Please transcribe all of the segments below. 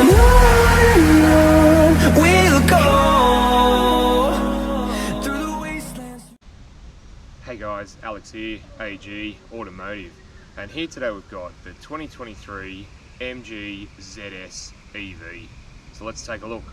and on we'll go through the wastelands. Hey guys, Alex here, AG Automotive, and here today we've got the 2023 MG ZS EV. So let's take a look.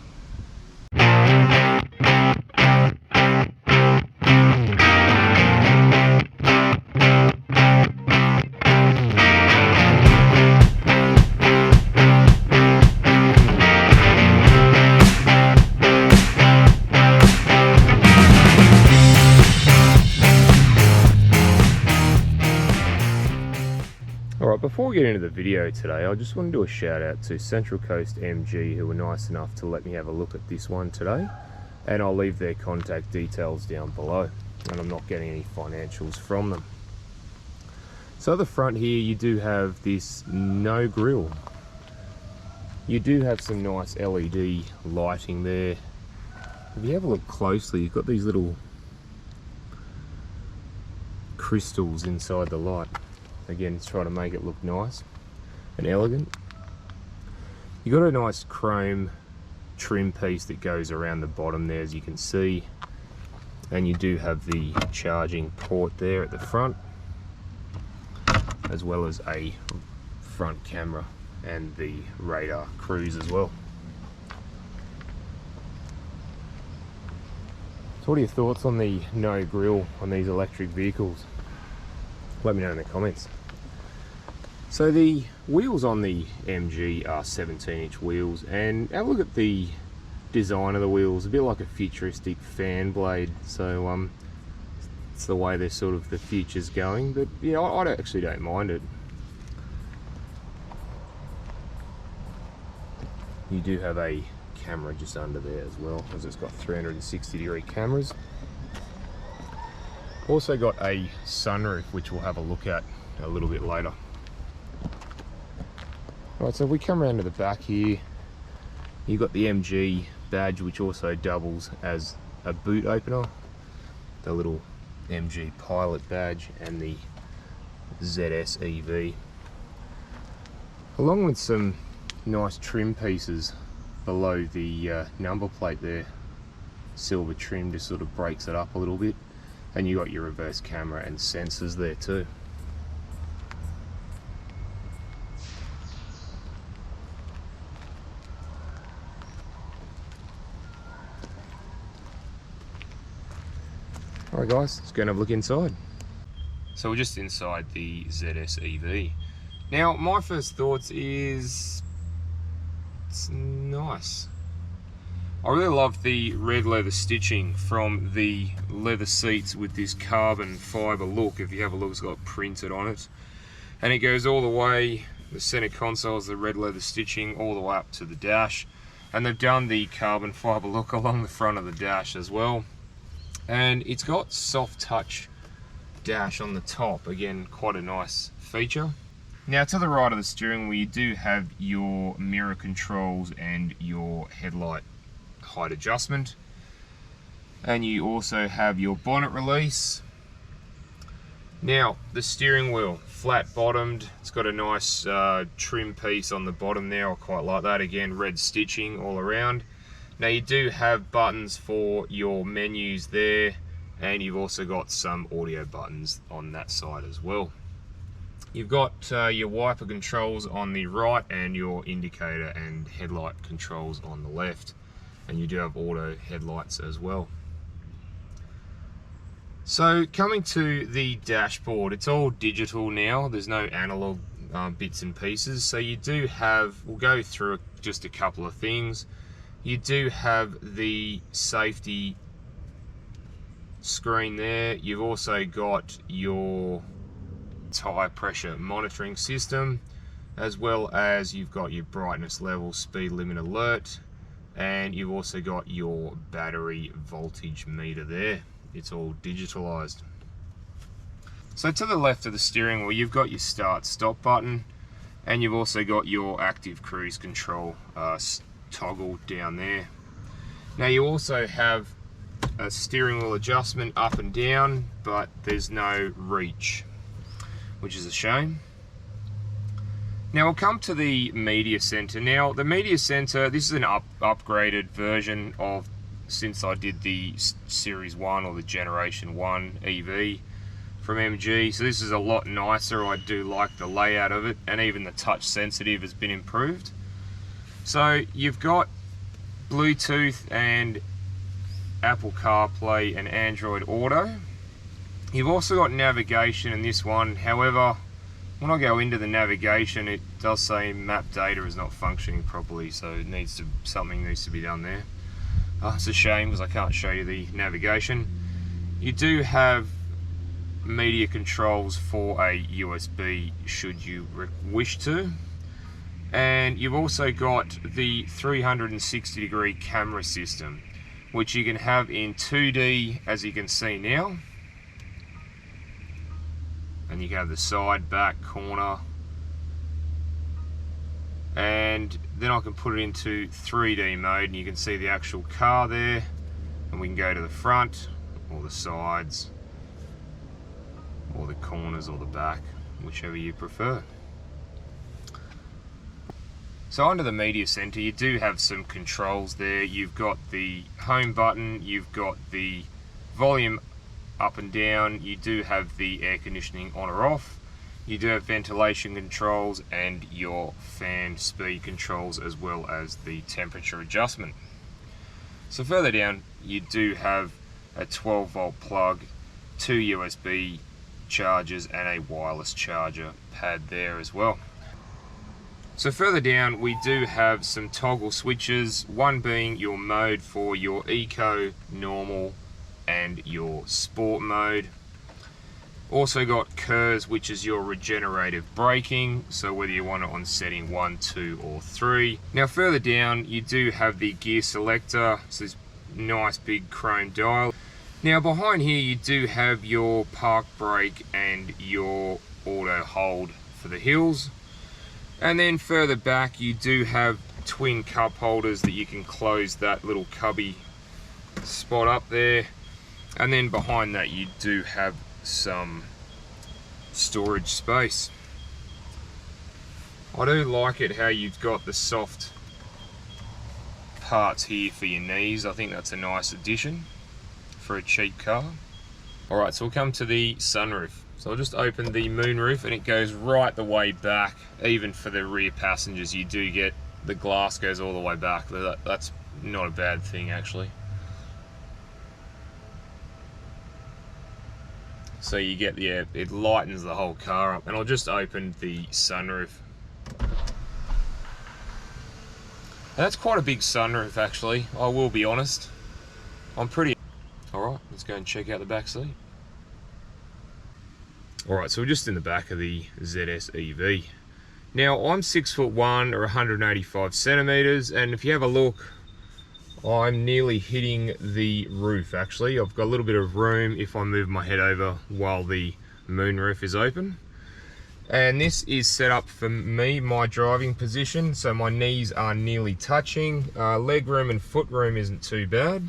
Alright, before we get into the video today, I just want to do a shout out to Central Coast MG, who were nice enough to let me have a look at this one today, and I'll leave their contact details down below, and I'm not getting any financials from them. So at the front here you do have this no grille. You do have some nice LED lighting there. If you have a look closely, you've got these little crystals inside the light. Again, it's trying to make it look nice and elegant. You got a nice chrome trim piece that goes around the bottom there, as you can see, and you do have the charging port there at the front, as well as a front camera and the radar cruise as well. So what are your thoughts on the no grille on these electric vehicles? Let me know in the comments. So the wheels on the MG are 17-inch wheels, and have a look at the design of the wheels, a bit like a futuristic fan blade. So it's the way they're sort of the future's going, but yeah, I actually don't mind it. You do have a camera just under there as well, as it's got 360-degree cameras. Also got a sunroof, which we'll have a look at a little bit later. Right, so if we come around to the back here, you've got the MG badge, which also doubles as a boot opener, the little MG Pilot badge, and the ZS EV, along with some nice trim pieces below the number plate there. Silver trim just sort of breaks it up a little bit. And you got your reverse camera and sensors there too. Alright guys, let's go and have a look inside. So we're just inside the ZS EV. Now my first thoughts is it's nice. I really love the red leather stitching from the leather seats with this carbon fibre look. If you have a look, it's got printed on it. And it goes all the way, the centre console is the red leather stitching, all the way up to the dash. And they've done the carbon fibre look along the front of the dash as well. And it's got soft touch dash on the top. Again, quite a nice feature. Now to the right of the steering wheel, you do have your mirror controls and your headlight height adjustment, and you also have your bonnet release. Now the steering wheel, flat bottomed, it's got a nice trim piece on the bottom there. I quite like that. Again, red stitching all around. Now you do have buttons for your menus there, and you've also got some audio buttons on that side as well. You've got your wiper controls on the right and your indicator and headlight controls on the left. And you do have auto headlights as well. So coming to the dashboard, it's all digital now. There's no analog bits and pieces. So you do have, we'll go through just a couple of things. You do have the safety screen there. You've also got your tire pressure monitoring system, as well as you've got your brightness level, speed limit alert, and you've also got your battery voltage meter there. It's all digitalized. So to the left of the steering wheel, you've got your start stop button, and you've also got your active cruise control toggle down there. Now you also have a steering wheel adjustment up and down, but there's no reach, which is a shame. Now we'll come to the media center. Now the media center, this is an upgraded version of since I did the Series 1 or the Generation 1 EV from MG. So this is a lot nicer. I do like the layout of it, and even the touch sensitive has been improved. So you've got Bluetooth and Apple CarPlay and Android Auto. You've also got navigation in this one. However, when I go into the navigation, it does say map data is not functioning properly, so something needs to be done there. It's a shame because I can't show you the navigation. You do have media controls for a USB should you wish to, and you've also got the 360-degree camera system, which you can have in 2D, as you can see now. And you can have the side, back, corner, and then I can put it into 3D mode, and you can see the actual car there, and we can go to the front or the sides or the corners or the back, whichever you prefer. So under the media center, you do have some controls there. You've got the home button, you've got the volume up and down, you do have the air conditioning on or off, you do have ventilation controls and your fan speed controls, as well as the temperature adjustment. So further down, you do have a 12-volt plug, 2 USB chargers and a wireless charger pad there as well. So further down, we do have some toggle switches, one being your mode for your Eco, Normal and your Sport mode. Also got KERS, which is your regenerative braking, so whether you want it on setting 1, 2 or 3. Now further down, you do have the gear selector, so this nice big chrome dial. Now behind here, you do have your park brake and your auto hold for the hills. And then further back, you do have twin cup holders that you can close that little cubby spot up there. And then behind that, you do have some storage space. I do like it how you've got the soft parts here for your knees. I think that's a nice addition for a cheap car. Alright, so we'll come to the sunroof. So I'll just open the moonroof, and it goes right the way back. Even for the rear passengers, you do get the glass goes all the way back. That's not a bad thing actually. So you get, yeah, it lightens the whole car up. And I'll just open the sunroof. And that's quite a big sunroof actually, I will be honest. I'm pretty... Alright, let's go and check out the back seat. Alright, so we're just in the back of the ZS EV. Now, I'm 6'1" or 185 centimeters, and if you have a look, I'm nearly hitting the roof actually. I've got a little bit of room if I move my head over while the moonroof is open. And this is set up for me, my driving position, so my knees are nearly touching. Leg room and foot room isn't too bad.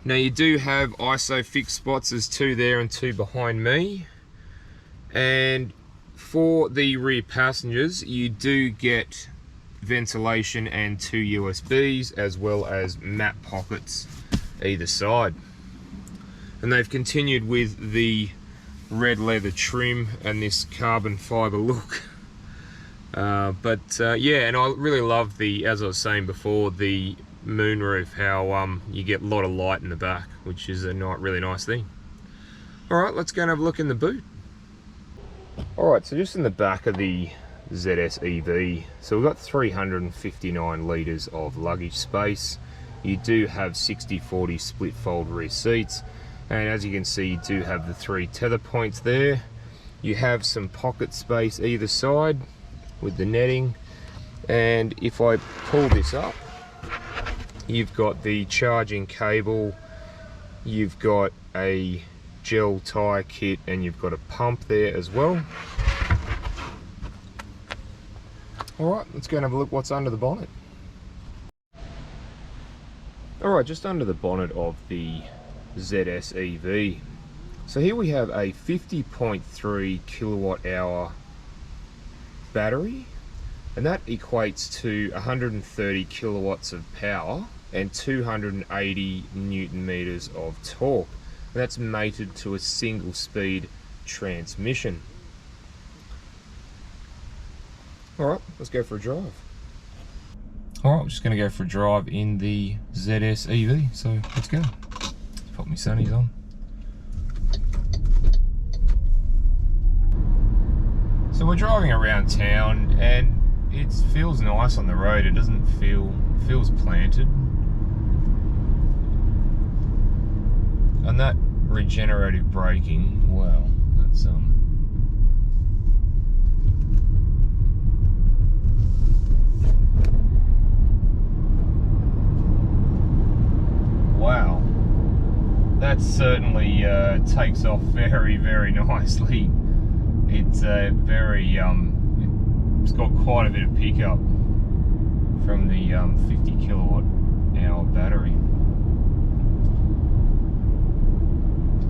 Now you do have ISOFIX spots, there's 2 there and 2 behind me. And for the rear passengers, you do get ventilation and 2 USBs, as well as map pockets either side. And they've continued with the red leather trim and this carbon fiber look. Yeah, and I really love the, as I was saying before, the moonroof, how you get a lot of light in the back, which is a really nice thing. Alright, let's go and have a look in the boot. Alright, so just in the back of the ZS EV, so we've got 359 litres of luggage space. You do have 60/40 split fold rear seats, and as you can see, you do have the 3 tether points there. You have some pocket space either side with the netting, and if I pull this up, you've got the charging cable, you've got a gel tyre kit, and you've got a pump there as well. Alright, let's go and have a look what's under the bonnet. Alright, just under the bonnet of the ZS EV. So here we have a 50.3 kilowatt hour battery, and that equates to 130 kilowatts of power and 280 newton meters of torque. And that's mated to a single speed transmission. Alright, let's go for a drive. Alright, we're just going to go for a drive in the ZS EV, so let's go. Let's pop my sunnies on. So we're driving around town and it feels nice on the road. It doesn't feels planted. And that regenerative braking, wow, that's wow, that certainly takes off very, very nicely. It's it's got quite a bit of pickup from the 50 kilowatt hour battery.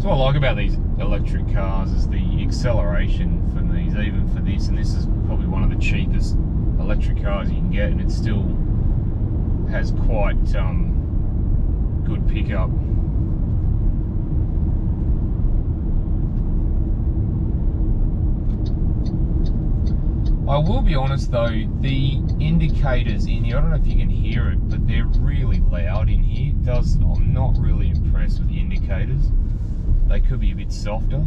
So what I like about these electric cars is the acceleration from these, even for this, and this is probably one of the cheapest electric cars you can get, and it still has quite good pickup. I will be honest though, the indicators in here, I don't know if you can hear it, but they're really loud in here. I'm not really impressed with the indicators. They could be a bit softer.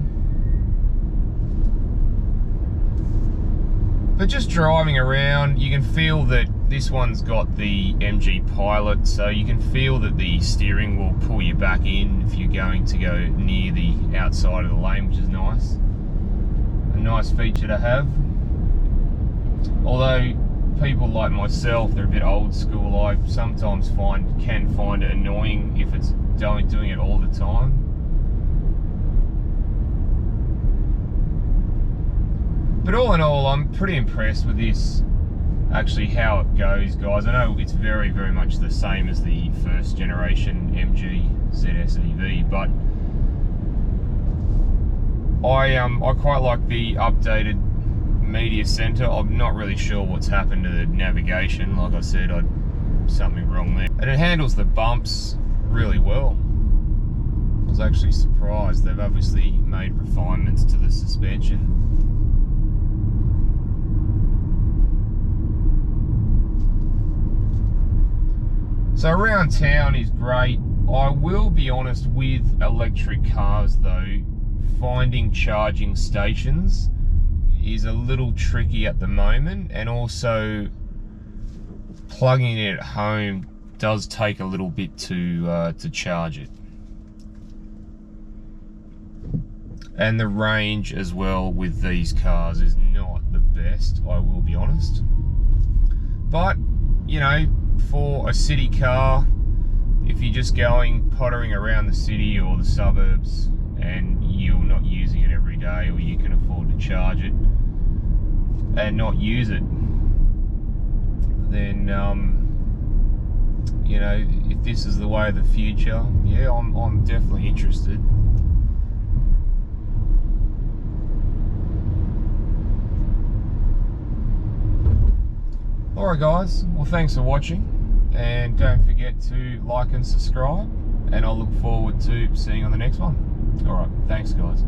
But just driving around, you can feel that this one's got the MG Pilot, so you can feel that the steering will pull you back in if you're going to go near the outside of the lane, which is nice. A nice feature to have. Although people like myself, they're a bit old school, I sometimes can find it annoying if it's doing it all the time. But all in all, I'm pretty impressed with this, actually how it goes, guys. I know it's very, very much the same as the first generation MG ZS EV, but I quite like the updated media center. I'm not really sure what's happened to the navigation. Like I said, something wrong there. And it handles the bumps really well. I was actually surprised. They've obviously made refinements to the suspension. So around town is great. I will be honest, with electric cars though, finding charging stations is a little tricky at the moment, and also plugging it at home does take a little bit to charge it. And the range as well with these cars is not the best, I will be honest. But, you know, for a city car, if you're just pottering around the city or the suburbs and you're not using it every day, or you can afford to charge it and not use it, then you know, if this is the way of the future, yeah, I'm definitely interested. Alright guys, well thanks for watching, and don't forget to like and subscribe, and I'll look forward to seeing you on the next one. Alright, thanks guys.